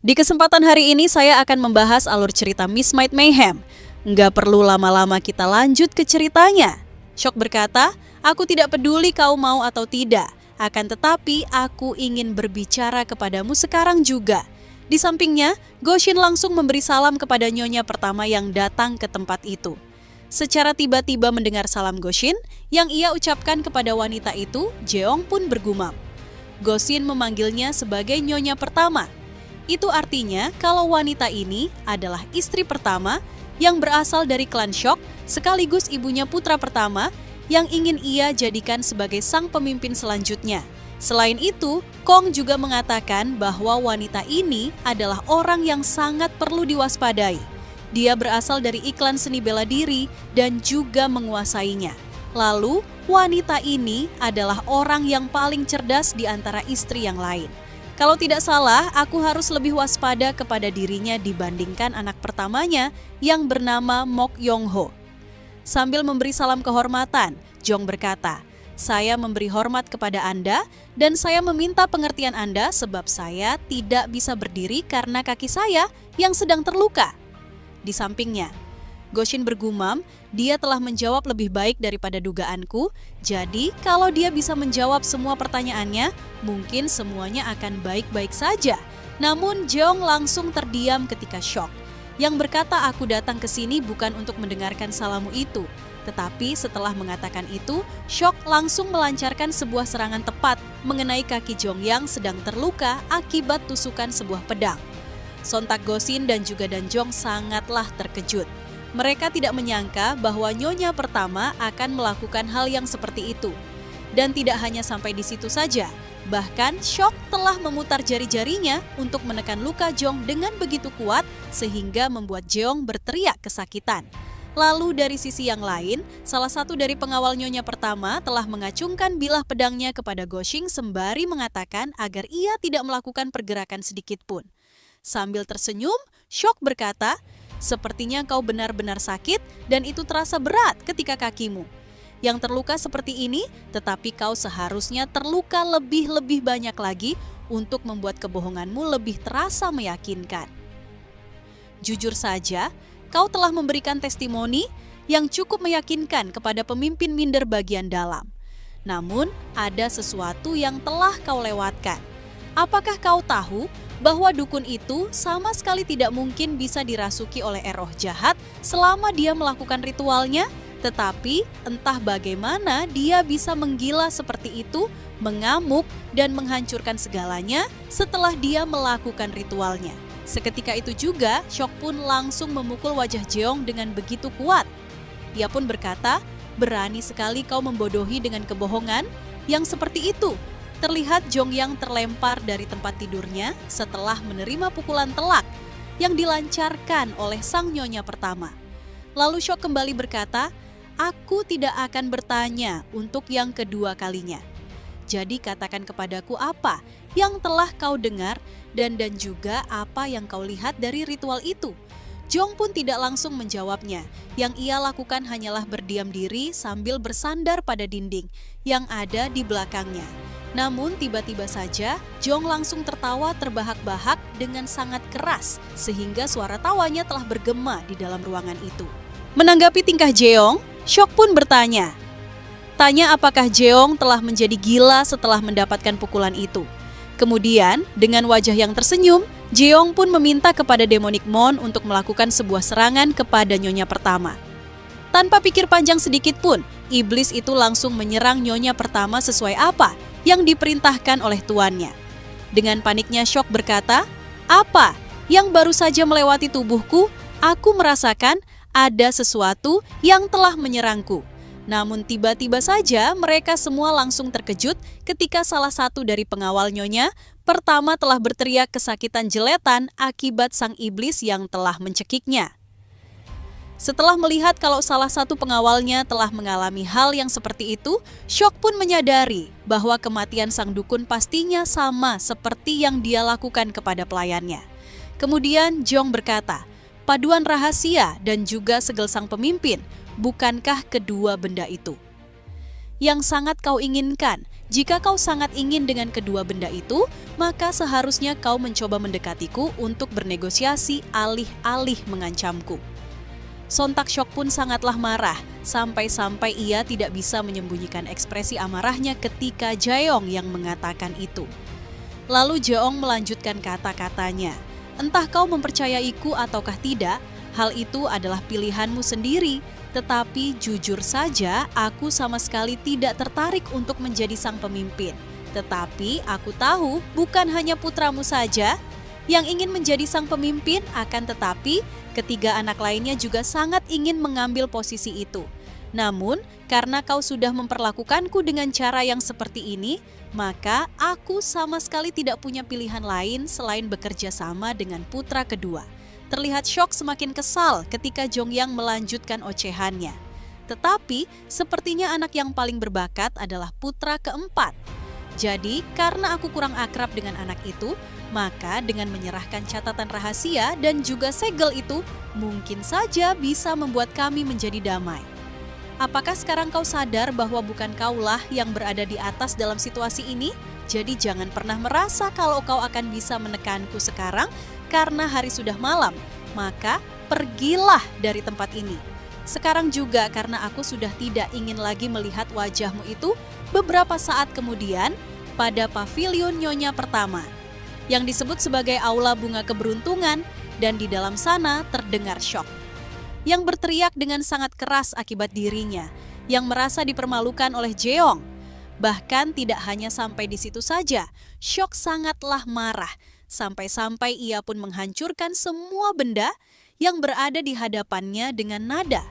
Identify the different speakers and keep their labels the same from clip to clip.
Speaker 1: Di kesempatan hari ini saya akan membahas alur cerita Miss Might Mayhem. Nggak perlu lama-lama, kita lanjut ke ceritanya. Shock berkata, "Aku tidak peduli kau mau atau tidak, akan tetapi aku ingin berbicara kepadamu sekarang juga." Di sampingnya, Goshin langsung memberi salam kepada nyonya pertama yang datang ke tempat itu. Secara tiba-tiba mendengar salam Goshin yang ia ucapkan kepada wanita itu, Jeong pun bergumam. Goshin memanggilnya sebagai nyonya pertama. Itu artinya kalau wanita ini adalah istri pertama yang berasal dari klan Shock sekaligus ibunya putra pertama yang ingin ia jadikan sebagai sang pemimpin selanjutnya. Selain itu, Kong juga mengatakan bahwa wanita ini adalah orang yang sangat perlu diwaspadai. Dia berasal dari iklan seni bela diri dan juga menguasainya. Lalu, wanita ini adalah orang yang paling cerdas di antara istri yang lain. Kalau tidak salah, aku harus lebih waspada kepada dirinya dibandingkan anak pertamanya yang bernama Mok Yong Ho. Sambil memberi salam kehormatan, Jong berkata, "Saya memberi hormat kepada Anda dan saya meminta pengertian Anda sebab saya tidak bisa berdiri karena kaki saya yang sedang terluka." Di sampingnya, Goshin bergumam, dia telah menjawab lebih baik daripada dugaanku, jadi kalau dia bisa menjawab semua pertanyaannya, mungkin semuanya akan baik-baik saja. Namun Jeong langsung terdiam ketika Shock, yang berkata, "Aku datang ke sini bukan untuk mendengarkan salammu itu." Tetapi setelah mengatakan itu, Shock langsung melancarkan sebuah serangan tepat mengenai kaki Jong yang sedang terluka akibat tusukan sebuah pedang. Sontak Goshin dan juga Danjong sangatlah terkejut. Mereka tidak menyangka bahwa nyonya pertama akan melakukan hal yang seperti itu. Dan tidak hanya sampai di situ saja, bahkan Shock telah memutar jari-jarinya untuk menekan luka Jong dengan begitu kuat sehingga membuat Jeong berteriak kesakitan. Lalu dari sisi yang lain, salah satu dari pengawal nyonya pertama telah mengacungkan bilah pedangnya kepada Goshin sembari mengatakan agar ia tidak melakukan pergerakan sedikit pun. Sambil tersenyum, Shock berkata, "Sepertinya kau benar-benar sakit dan itu terasa berat ketika kakimu. Yang terluka seperti ini, tetapi kau seharusnya terluka lebih-lebih banyak lagi untuk membuat kebohonganmu lebih terasa meyakinkan. Jujur saja, kau telah memberikan testimoni yang cukup meyakinkan kepada pemimpin minder bagian dalam. Namun, ada sesuatu yang telah kau lewatkan. Apakah kau tahu bahwa dukun itu sama sekali tidak mungkin bisa dirasuki oleh roh jahat selama dia melakukan ritualnya, tetapi entah bagaimana dia bisa menggila seperti itu, mengamuk dan menghancurkan segalanya setelah dia melakukan ritualnya." Seketika itu juga, Shock pun langsung memukul wajah Jeong dengan begitu kuat. Ia pun berkata, "Berani sekali kau membodohi dengan kebohongan yang seperti itu." Terlihat Jong yang terlempar dari tempat tidurnya setelah menerima pukulan telak yang dilancarkan oleh sang nyonya pertama. Lalu Shock kembali berkata, "Aku tidak akan bertanya untuk yang kedua kalinya. Jadi katakan kepadaku apa yang telah kau dengar dan juga apa yang kau lihat dari ritual itu." Jong pun tidak langsung menjawabnya. Yang ia lakukan hanyalah berdiam diri sambil bersandar pada dinding yang ada di belakangnya. Namun tiba-tiba saja Jong langsung tertawa terbahak-bahak dengan sangat keras sehingga suara tawanya telah bergema di dalam ruangan itu. Menanggapi tingkah Jeong, Shock pun bertanya. Tanya apakah Jeong telah menjadi gila setelah mendapatkan pukulan itu. Kemudian dengan wajah yang tersenyum, Jeong pun meminta kepada Demonic Mon untuk melakukan sebuah serangan kepada nyonya pertama. Tanpa pikir panjang sedikit pun, iblis itu langsung menyerang nyonya pertama sesuai apa yang diperintahkan oleh tuannya. Dengan paniknya Shock berkata, "Apa yang baru saja melewati tubuhku? Aku merasakan ada sesuatu yang telah menyerangku." Namun tiba-tiba saja mereka semua langsung terkejut ketika salah satu dari pengawal Nyonya pertama telah berteriak kesakitan jeletan akibat sang iblis yang telah mencekiknya. Setelah melihat kalau salah satu pengawalnya telah mengalami hal yang seperti itu, Syok pun menyadari bahwa kematian sang dukun pastinya sama seperti yang dia lakukan kepada pelayannya. Kemudian Jong berkata, "Paduan rahasia dan juga segel sang pemimpin, bukankah kedua benda itu yang sangat kau inginkan? Jika kau sangat ingin dengan kedua benda itu, maka seharusnya kau mencoba mendekatiku untuk bernegosiasi alih-alih mengancamku." Sontak Syok pun sangatlah marah, sampai-sampai ia tidak bisa menyembunyikan ekspresi amarahnya ketika Jaeong yang mengatakan itu. Lalu Jeong melanjutkan kata-katanya, "Entah kau mempercayaiku ataukah tidak, hal itu adalah pilihanmu sendiri. Tetapi jujur saja, aku sama sekali tidak tertarik untuk menjadi sang pemimpin. Tetapi aku tahu bukan hanya putramu saja yang ingin menjadi sang pemimpin, akan tetapi ketiga anak lainnya juga sangat ingin mengambil posisi itu. Namun, karena kau sudah memperlakukanku dengan cara yang seperti ini, maka aku sama sekali tidak punya pilihan lain selain bekerja sama dengan putra kedua." Terlihat Syok semakin kesal ketika Jongyang melanjutkan ocehannya. Tetapi, sepertinya anak yang paling berbakat adalah putra keempat. Jadi, karena aku kurang akrab dengan anak itu, maka dengan menyerahkan catatan rahasia dan juga segel itu, mungkin saja bisa membuat kami menjadi damai. Apakah sekarang kau sadar bahwa bukan kaulah yang berada di atas dalam situasi ini? Jadi jangan pernah merasa kalau kau akan bisa menekanku sekarang karena hari sudah malam, maka pergilah dari tempat ini. Sekarang juga karena aku sudah tidak ingin lagi melihat wajahmu itu beberapa saat kemudian pada pavilion Nyonya pertama, yang disebut sebagai Aula Bunga Keberuntungan, dan di dalam sana terdengar Syok yang berteriak dengan sangat keras akibat dirinya, yang merasa dipermalukan oleh Jeong. Bahkan tidak hanya sampai di situ saja, Syok sangatlah marah, sampai-sampai ia pun menghancurkan semua benda yang berada di hadapannya dengan nada.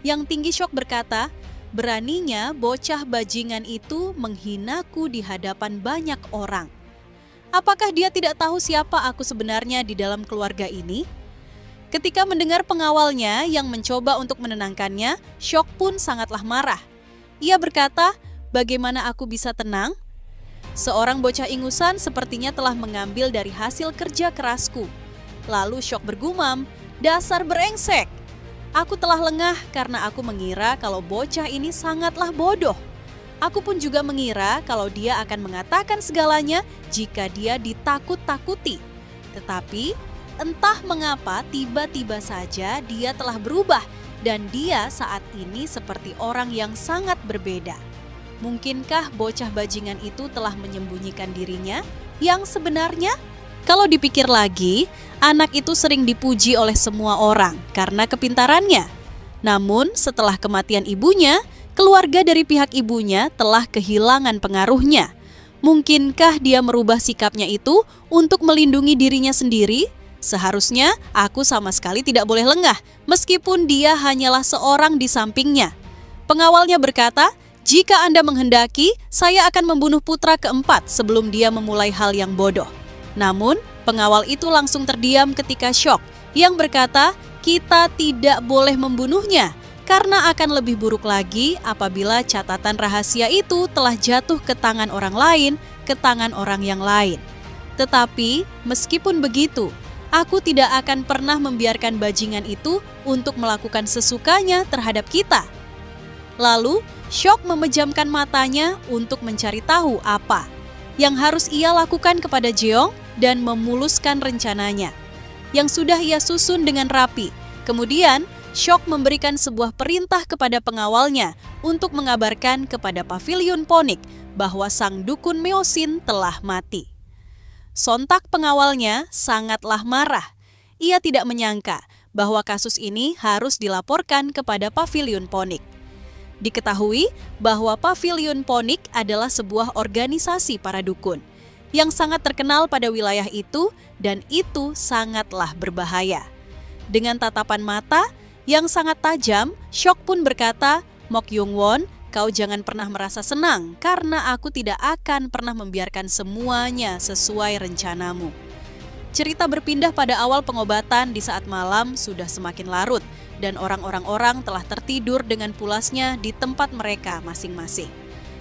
Speaker 1: Yang tinggi Syok berkata, "Beraninya bocah bajingan itu menghinaku di hadapan banyak orang. Apakah dia tidak tahu siapa aku sebenarnya di dalam keluarga ini?" Ketika mendengar pengawalnya yang mencoba untuk menenangkannya, Syok pun sangatlah marah. Ia berkata, "Bagaimana aku bisa tenang? Seorang bocah ingusan sepertinya telah mengambil dari hasil kerja kerasku." Lalu Syok bergumam, "Dasar brengsek! Aku telah lengah karena aku mengira kalau bocah ini sangatlah bodoh. Aku pun juga mengira kalau dia akan mengatakan segalanya jika dia ditakut-takuti. Tetapi entah mengapa tiba-tiba saja dia telah berubah dan dia saat ini seperti orang yang sangat berbeda. Mungkinkah bocah bajingan itu telah menyembunyikan dirinya yang sebenarnya?" Kalau dipikir lagi, anak itu sering dipuji oleh semua orang karena kepintarannya. Namun setelah kematian ibunya, keluarga dari pihak ibunya telah kehilangan pengaruhnya. Mungkinkah dia merubah sikapnya itu untuk melindungi dirinya sendiri? Seharusnya aku sama sekali tidak boleh lengah, meskipun dia hanyalah seorang di sampingnya. Pengawalnya berkata, "Jika Anda menghendaki, saya akan membunuh putra keempat sebelum dia memulai hal yang bodoh." Namun, pengawal itu langsung terdiam ketika Syok yang berkata, "Kita tidak boleh membunuhnya, karena akan lebih buruk lagi apabila catatan rahasia itu telah jatuh ke tangan orang lain, ke tangan orang yang lain. Tetapi, meskipun begitu, aku tidak akan pernah membiarkan bajingan itu untuk melakukan sesukanya terhadap kita." Lalu, Syok memejamkan matanya untuk mencari tahu apa yang harus ia lakukan kepada Jeong dan memuluskan rencananya, yang sudah ia susun dengan rapi. Kemudian, Syok memberikan sebuah perintah kepada pengawalnya untuk mengabarkan kepada pavilion Ponik bahwa sang dukun Meosin telah mati. Sontak pengawalnya sangatlah marah. Ia tidak menyangka bahwa kasus ini harus dilaporkan kepada pavilion Ponik. Diketahui bahwa pavilion Ponik adalah sebuah organisasi para dukun yang sangat terkenal pada wilayah itu, dan itu sangatlah berbahaya. Dengan tatapan mata yang sangat tajam, Syok pun berkata, Mok Yung-won, kau jangan pernah merasa senang karena aku tidak akan pernah membiarkan semuanya sesuai rencanamu. Cerita berpindah pada awal pengobatan di saat malam sudah semakin larut dan orang-orang telah tertidur dengan pulasnya di tempat mereka masing-masing.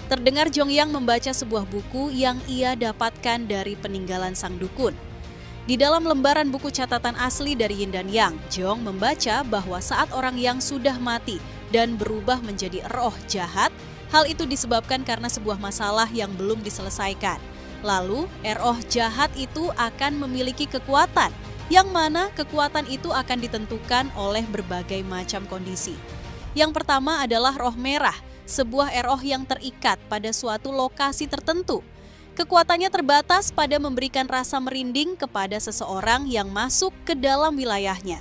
Speaker 1: Terdengar Jong-yang membaca sebuah buku yang ia dapatkan dari peninggalan sang dukun. Di dalam lembaran buku catatan asli dari Yin dan Yang, Jong membaca bahwa saat orang yang sudah mati dan berubah menjadi roh jahat, hal itu disebabkan karena sebuah masalah yang belum diselesaikan. Lalu, roh jahat itu akan memiliki kekuatan, yang mana kekuatan itu akan ditentukan oleh berbagai macam kondisi. Yang pertama adalah roh merah, sebuah roh yang terikat pada suatu lokasi tertentu. Kekuatannya terbatas pada memberikan rasa merinding kepada seseorang yang masuk ke dalam wilayahnya.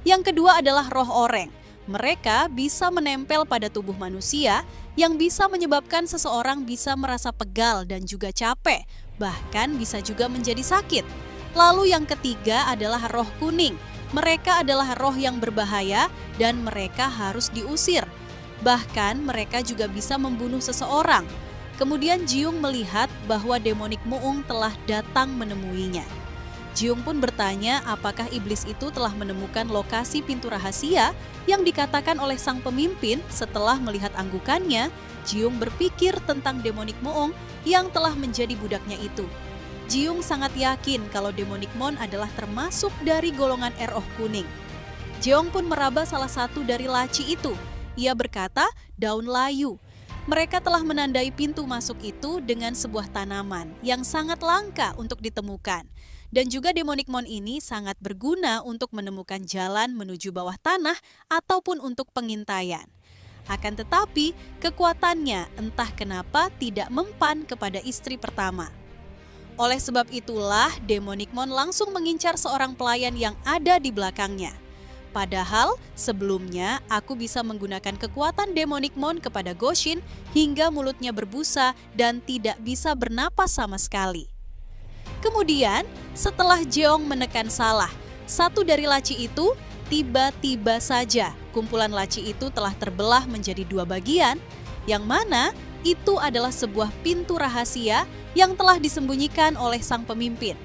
Speaker 1: Yang kedua adalah roh oreng. Mereka bisa menempel pada tubuh manusia yang bisa menyebabkan seseorang bisa merasa pegal dan juga capek, bahkan bisa juga menjadi sakit. Lalu yang ketiga adalah roh kuning. Mereka adalah roh yang berbahaya dan mereka harus diusir. Bahkan mereka juga bisa membunuh seseorang. Kemudian Jiung melihat bahwa demonik Muung telah datang menemuinya. Jiung pun bertanya apakah iblis itu telah menemukan lokasi pintu rahasia yang dikatakan oleh sang pemimpin. Setelah melihat anggukannya, Jiung berpikir tentang demonik Muung yang telah menjadi budaknya itu. Jiung sangat yakin kalau demonik Mon adalah termasuk dari golongan roh kuning. Jeong pun meraba salah satu dari laci itu. Ia berkata, daun layu. Mereka telah menandai pintu masuk itu dengan sebuah tanaman yang sangat langka untuk ditemukan. Dan juga demonik Mon ini sangat berguna untuk menemukan jalan menuju bawah tanah ataupun untuk pengintaian. Akan tetapi, kekuatannya entah kenapa tidak mempan kepada istri pertama. Oleh sebab itulah, demonik Mon langsung mengincar seorang pelayan yang ada di belakangnya. Padahal sebelumnya aku bisa menggunakan kekuatan demonik Mon kepada Goshin hingga mulutnya berbusa dan tidak bisa bernapas sama sekali. Kemudian setelah Jeong menekan salah, satu dari laci itu tiba-tiba saja kumpulan laci itu telah terbelah menjadi dua bagian, yang mana itu adalah sebuah pintu rahasia yang telah disembunyikan oleh sang pemimpin.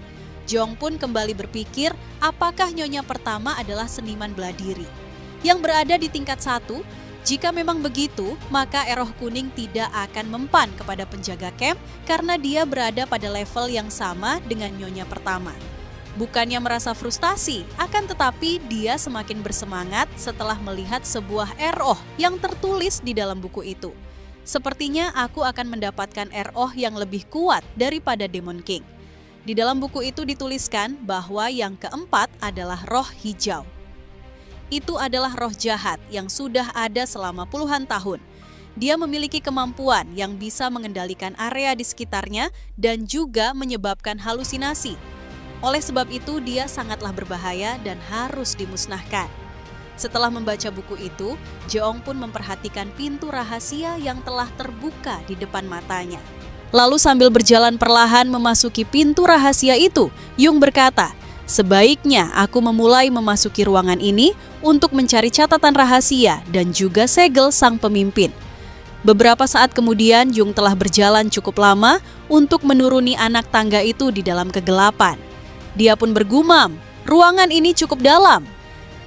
Speaker 1: Jong pun kembali berpikir apakah nyonya pertama adalah seniman bela diri yang berada di tingkat 1. Jika memang begitu, maka roh kuning tidak akan mempan kepada penjaga camp karena dia berada pada level yang sama dengan nyonya pertama. Bukannya merasa frustasi, akan tetapi dia semakin bersemangat setelah melihat sebuah roh yang tertulis di dalam buku itu. Sepertinya aku akan mendapatkan roh yang lebih kuat daripada Demon King. Di dalam buku itu dituliskan bahwa yang keempat adalah roh hijau. Itu adalah roh jahat yang sudah ada selama puluhan tahun. Dia memiliki kemampuan yang bisa mengendalikan area di sekitarnya dan juga menyebabkan halusinasi. Oleh sebab itu dia sangatlah berbahaya dan harus dimusnahkan. Setelah membaca buku itu, Jeong pun memperhatikan pintu rahasia yang telah terbuka di depan matanya. Lalu sambil berjalan perlahan memasuki pintu rahasia itu, Yung berkata, sebaiknya aku memulai memasuki ruangan ini untuk mencari catatan rahasia dan juga segel sang pemimpin. Beberapa saat kemudian, Yung telah berjalan cukup lama untuk menuruni anak tangga itu di dalam kegelapan. Dia pun bergumam, ruangan ini cukup dalam.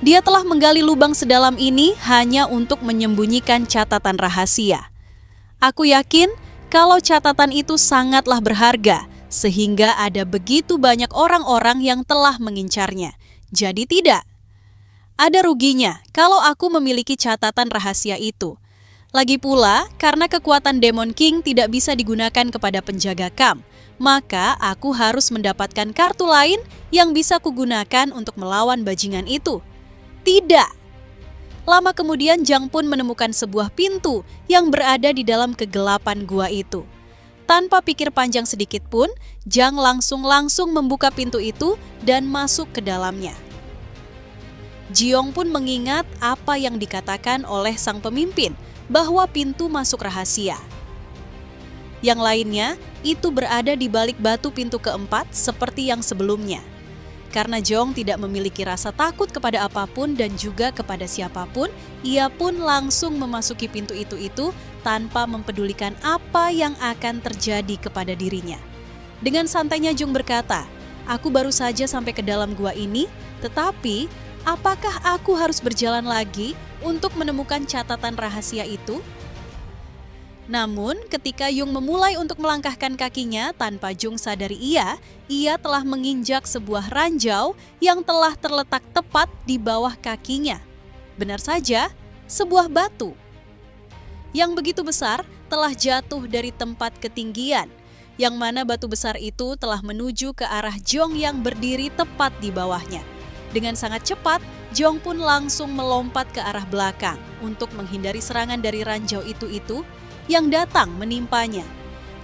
Speaker 1: Dia telah menggali lubang sedalam ini hanya untuk menyembunyikan catatan rahasia. Aku yakin kalau catatan itu sangatlah berharga, sehingga ada begitu banyak orang-orang yang telah mengincarnya. Jadi tidak. Ada ruginya kalau aku memiliki catatan rahasia itu. Lagi pula, karena kekuatan Demon King tidak bisa digunakan kepada penjaga camp, maka aku harus mendapatkan kartu lain yang bisa kugunakan untuk melawan bajingan itu. Tidak. Lama kemudian Jang pun menemukan sebuah pintu yang berada di dalam kegelapan gua itu. Tanpa pikir panjang sedikit pun, Jang langsung membuka pintu itu dan masuk ke dalamnya. Jiong pun mengingat apa yang dikatakan oleh sang pemimpin bahwa pintu masuk rahasia. Yang lainnya itu berada di balik batu pintu keempat seperti yang sebelumnya. Karena Jeong tidak memiliki rasa takut kepada apapun dan juga kepada siapapun, ia pun langsung memasuki pintu itu tanpa mempedulikan apa yang akan terjadi kepada dirinya. Dengan santainya Jung berkata, "Aku baru saja sampai ke dalam gua ini, tetapi apakah aku harus berjalan lagi untuk menemukan catatan rahasia itu?" Namun, ketika Jung memulai untuk melangkahkan kakinya tanpa Jung sadari ia telah menginjak sebuah ranjau yang telah terletak tepat di bawah kakinya. Benar saja, sebuah batu yang begitu besar telah jatuh dari tempat ketinggian, yang mana batu besar itu telah menuju ke arah Jeong yang berdiri tepat di bawahnya. Dengan sangat cepat, Jeong pun langsung melompat ke arah belakang untuk menghindari serangan dari ranjau itu yang datang menimpanya.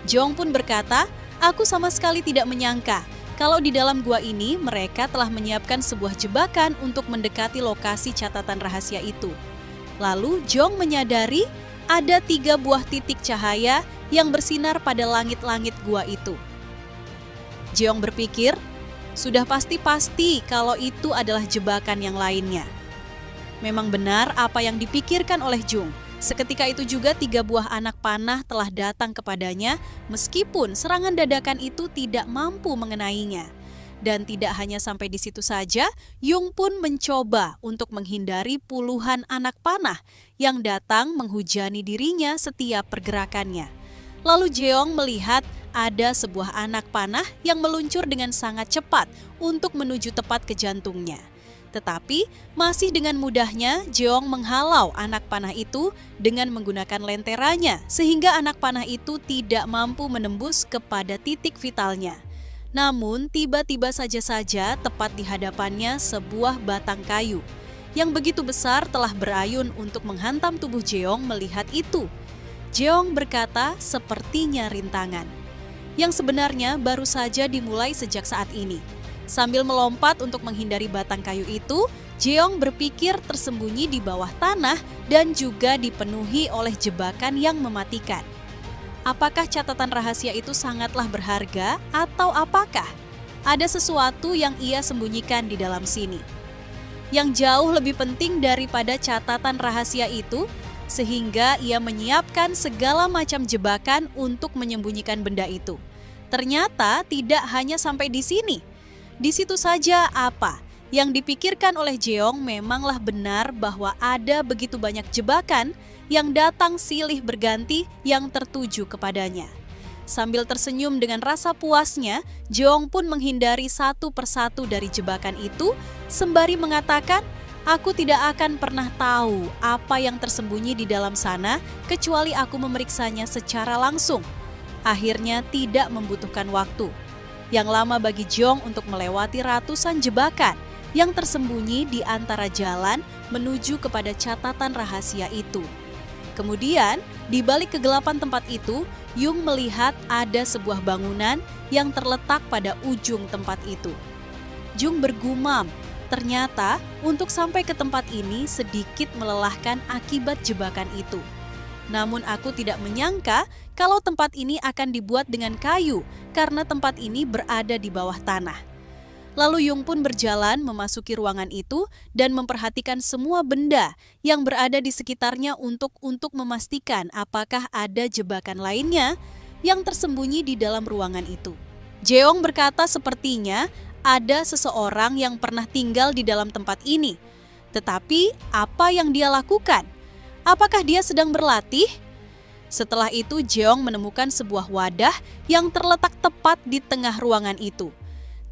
Speaker 1: Jeong pun berkata, "Aku sama sekali tidak menyangka kalau di dalam gua ini mereka telah menyiapkan sebuah jebakan untuk mendekati lokasi catatan rahasia itu." Lalu Jeong menyadari ada 3 buah titik cahaya yang bersinar pada langit-langit gua itu. Jeong berpikir, sudah pasti kalau itu adalah jebakan yang lainnya. Memang benar apa yang dipikirkan oleh Jung. Seketika itu juga 3 buah anak panah telah datang kepadanya meskipun serangan dadakan itu tidak mampu mengenainya. Dan tidak hanya sampai di situ saja, Jung pun mencoba untuk menghindari puluhan anak panah yang datang menghujani dirinya setiap pergerakannya. Lalu Jeong melihat ada sebuah anak panah yang meluncur dengan sangat cepat untuk menuju tepat ke jantungnya. Tetapi masih dengan mudahnya Jeong menghalau anak panah itu dengan menggunakan lenteranya sehingga anak panah itu tidak mampu menembus kepada titik vitalnya. Namun tiba-tiba saja tepat di hadapannya sebuah batang kayu yang begitu besar telah berayun untuk menghantam tubuh Jeong melihat itu. Jeong berkata sepertinya rintangan yang sebenarnya baru saja dimulai sejak saat ini. Sambil melompat untuk menghindari batang kayu itu, Jeong berpikir tersembunyi di bawah tanah dan juga dipenuhi oleh jebakan yang mematikan. Apakah catatan rahasia itu sangatlah berharga atau apakah ada sesuatu yang ia sembunyikan di dalam sini? Yang jauh lebih penting daripada catatan rahasia itu, sehingga ia menyiapkan segala macam jebakan untuk menyembunyikan benda itu. Ternyata tidak hanya sampai di sini. Di situ saja apa yang dipikirkan oleh Jeong memanglah benar bahwa ada begitu banyak jebakan yang datang silih berganti yang tertuju kepadanya. Sambil tersenyum dengan rasa puasnya, Jeong pun menghindari satu persatu dari jebakan itu sembari mengatakan, "Aku tidak akan pernah tahu apa yang tersembunyi di dalam sana kecuali aku memeriksanya secara langsung." Akhirnya tidak membutuhkan waktu yang lama bagi Jeong untuk melewati ratusan jebakan yang tersembunyi di antara jalan menuju kepada catatan rahasia itu. Kemudian, di balik kegelapan tempat itu, Jung melihat ada sebuah bangunan yang terletak pada ujung tempat itu. Jung bergumam, ternyata untuk sampai ke tempat ini sedikit melelahkan akibat jebakan itu. Namun aku tidak menyangka kalau tempat ini akan dibuat dengan kayu karena tempat ini berada di bawah tanah. Lalu Jung pun berjalan memasuki ruangan itu dan memperhatikan semua benda yang berada di sekitarnya untuk memastikan apakah ada jebakan lainnya yang tersembunyi di dalam ruangan itu. Jeong berkata sepertinya ada seseorang yang pernah tinggal di dalam tempat ini. Tetapi apa yang dia lakukan? Apakah dia sedang berlatih? Setelah itu Jeong menemukan sebuah wadah yang terletak tepat di tengah ruangan itu.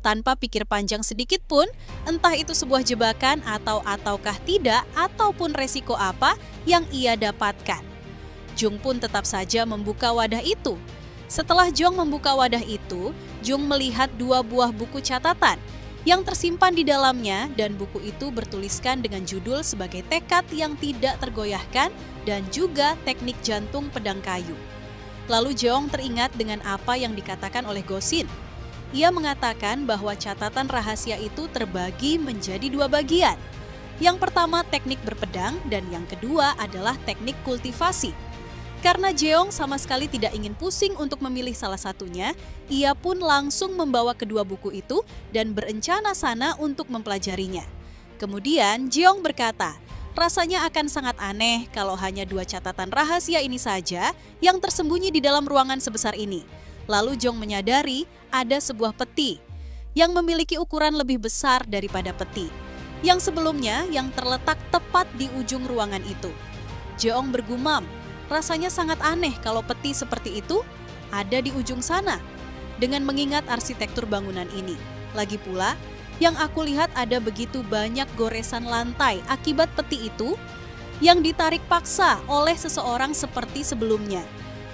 Speaker 1: Tanpa pikir panjang sedikit pun, entah itu sebuah jebakan ataukah tidak, ataupun resiko apa yang ia dapatkan. Jung pun tetap saja membuka wadah itu. Setelah Jeong membuka wadah itu, Jung melihat 2 buah buku catatan yang tersimpan di dalamnya dan buku itu bertuliskan dengan judul sebagai tekad yang tidak tergoyahkan dan juga teknik jantung pedang kayu. Lalu Jeong teringat dengan apa yang dikatakan oleh Gosin. Ia mengatakan bahwa catatan rahasia itu terbagi menjadi 2 bagian. Yang pertama teknik berpedang dan yang kedua adalah teknik kultivasi. Karena Jeong sama sekali tidak ingin pusing untuk memilih salah satunya, ia pun langsung membawa kedua buku itu dan berencana sana untuk mempelajarinya. Kemudian Jeong berkata, rasanya akan sangat aneh kalau hanya 2 catatan rahasia ini saja yang tersembunyi di dalam ruangan sebesar ini. Lalu Jeong menyadari ada sebuah peti yang memiliki ukuran lebih besar daripada peti yang sebelumnya yang terletak tepat di ujung ruangan itu. Jeong bergumam, rasanya sangat aneh kalau peti seperti itu ada di ujung sana dengan mengingat arsitektur bangunan ini. Lagi pula, yang aku lihat ada begitu banyak goresan lantai akibat peti itu yang ditarik paksa oleh seseorang seperti sebelumnya.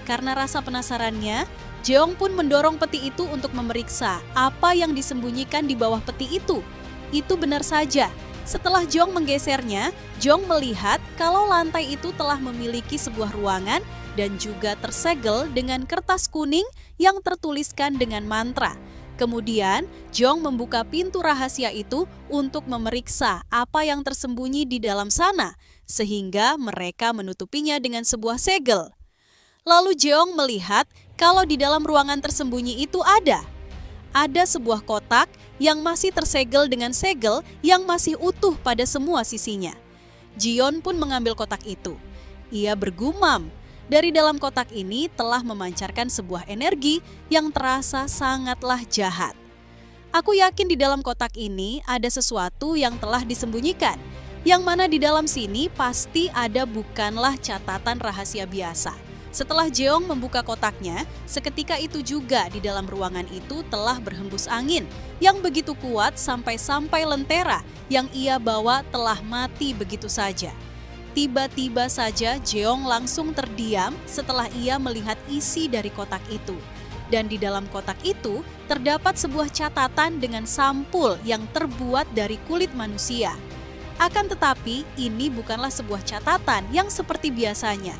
Speaker 1: Karena rasa penasarannya, Jeong pun mendorong peti itu untuk memeriksa apa yang disembunyikan di bawah peti itu. Itu benar saja. Setelah Jeong menggesernya, Jeong melihat kalau lantai itu telah memiliki sebuah ruangan dan juga tersegel dengan kertas kuning yang tertuliskan dengan mantra. Kemudian, Jeong membuka pintu rahasia itu untuk memeriksa apa yang tersembunyi di dalam sana, sehingga mereka menutupinya dengan sebuah segel. Lalu Jeong melihat kalau di dalam ruangan tersembunyi itu ada sebuah kotak yang masih tersegel dengan segel yang masih utuh pada semua sisinya. Jion pun mengambil kotak itu. Ia bergumam, dari dalam kotak ini telah memancarkan sebuah energi yang terasa sangatlah jahat. Aku yakin di dalam kotak ini ada sesuatu yang telah disembunyikan, yang mana di dalam sini pasti ada bukanlah catatan rahasia biasa. Setelah Jeong membuka kotaknya, seketika itu juga di dalam ruangan itu telah berhembus angin yang begitu kuat sampai lentera yang ia bawa telah mati begitu saja. Tiba-tiba saja Jeong langsung terdiam setelah ia melihat isi dari kotak itu. Dan di dalam kotak itu terdapat sebuah catatan dengan sampul yang terbuat dari kulit manusia. Akan tetapi ini bukanlah sebuah catatan yang seperti biasanya.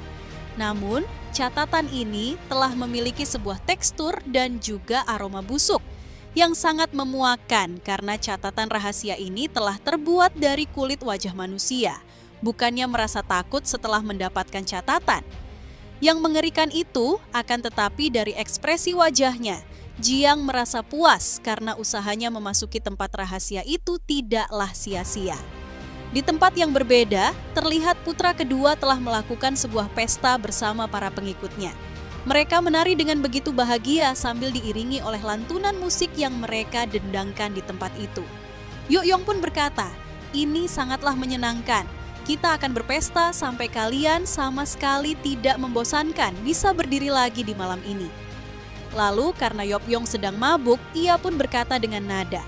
Speaker 1: Namun, catatan ini telah memiliki sebuah tekstur dan juga aroma busuk yang sangat memuakkan karena catatan rahasia ini telah terbuat dari kulit wajah manusia. Bukannya merasa takut setelah mendapatkan catatan. Yang mengerikan itu akan tetapi dari ekspresi wajahnya, Jiang merasa puas karena usahanya memasuki tempat rahasia itu tidaklah sia-sia. Di tempat yang berbeda, terlihat putra kedua telah melakukan sebuah pesta bersama para pengikutnya. Mereka menari dengan begitu bahagia sambil diiringi oleh lantunan musik yang mereka dendangkan di tempat itu. Yukyong pun berkata, ini sangatlah menyenangkan. Kita akan berpesta sampai kalian sama sekali tidak membosankan bisa berdiri lagi di malam ini. Lalu karena Yukyong sedang mabuk, ia pun berkata dengan nada.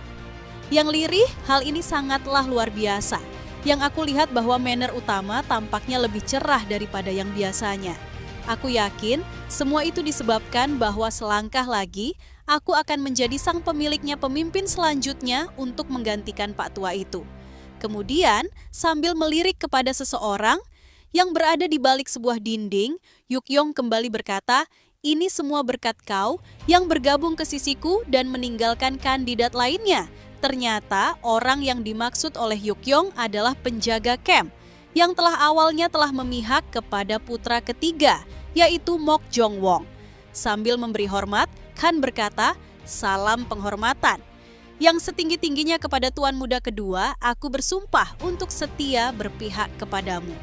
Speaker 1: Yang lirih, hal ini sangatlah luar biasa. Yang aku lihat bahwa manner utama tampaknya lebih cerah daripada yang biasanya. Aku yakin semua itu disebabkan bahwa selangkah lagi aku akan menjadi sang pemiliknya pemimpin selanjutnya untuk menggantikan Pak Tua itu. Kemudian sambil melirik kepada seseorang yang berada di balik sebuah dinding, Yukyong kembali berkata, ini semua berkat kau yang bergabung ke sisiku dan meninggalkan kandidat lainnya. Ternyata orang yang dimaksud oleh Yukyong adalah penjaga camp yang awalnya telah memihak kepada putra ketiga, yaitu Mok Jong-won. Sambil memberi hormat, Khan berkata, salam penghormatan. Yang setinggi-tingginya kepada tuan muda kedua, aku bersumpah untuk setia berpihak kepadamu.